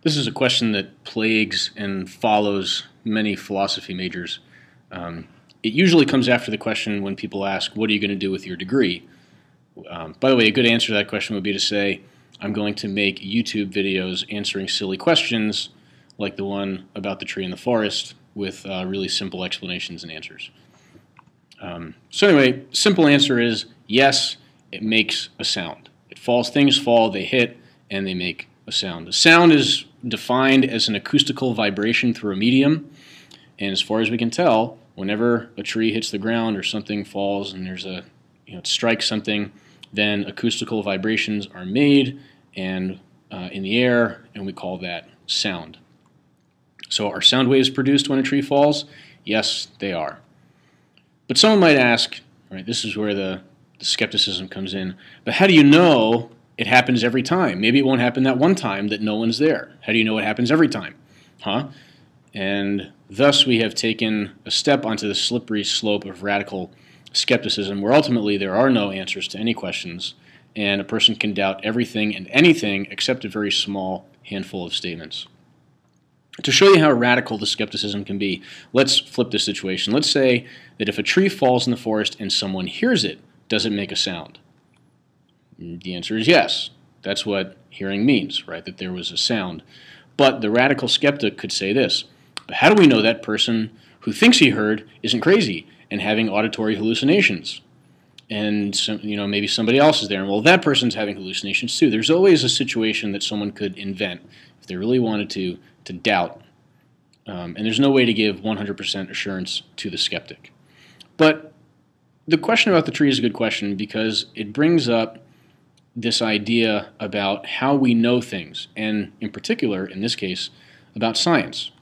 This is a question that plagues and follows many philosophy majors. It usually comes after the question when people ask, what are you going to do with your degree? By the way, a good answer to that question would be to say, I'm going to make YouTube videos answering silly questions like the one about the tree in the forest with really simple explanations and answers. So anyway, simple answer is yes, it makes a sound. It falls, things fall, they hit, and they make a sound. A sound is defined as an acoustical vibration through a medium, and as far as we can tell, whenever a tree hits the ground or something falls and there's a, it strikes something, then acoustical vibrations are made and in the air, and we call that sound. So are sound waves produced when a tree falls? Yes, they are. But someone might ask, right, this is where the skepticism comes in, but how do you know it happens every time? Maybe it won't happen that one time that no one's there. How do you know it happens every time? And thus we have taken a step onto the slippery slope of radical skepticism, where ultimately there are no answers to any questions, and a person can doubt everything and anything except a very small handful of statements. To show you how radical the skepticism can be, let's flip this situation. Let's say that if a tree falls in the forest and someone hears it, does it make a sound? The answer is yes. That's what hearing means, right? That there was a sound. But the radical skeptic could say this, but how do we know that person who thinks he heard isn't crazy and having auditory hallucinations? And maybe somebody else is there, and well, that person's having hallucinations too. There's always a situation that someone could invent if they really wanted to doubt. And there's no way to give 100% assurance to the skeptic. But the question about the tree is a good question because it brings up this idea about how we know things, and in particular, in this case, about science.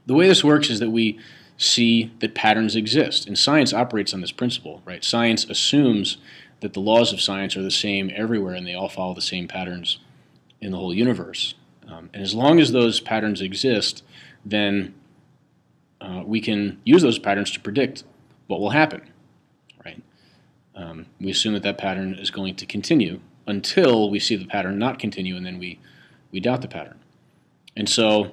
The way this works is that we see that patterns exist, and science operates on this principle, right? Science assumes that the laws of science are the same everywhere and they all follow the same patterns in the whole universe. And as long as those patterns exist, then we can use those patterns to predict what will happen, right? We assume that that pattern is going to continue until we see the pattern not continue, and then we doubt the pattern. And so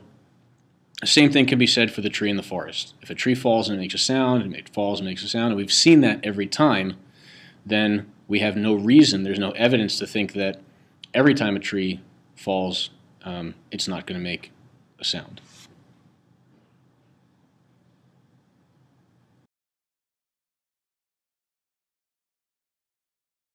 the same thing can be said for the tree in the forest. If a tree falls and it makes a sound, it falls and makes a sound, and we've seen that every time, then we have no reason, there's no evidence to think that every time a tree falls, it's not going to make a sound.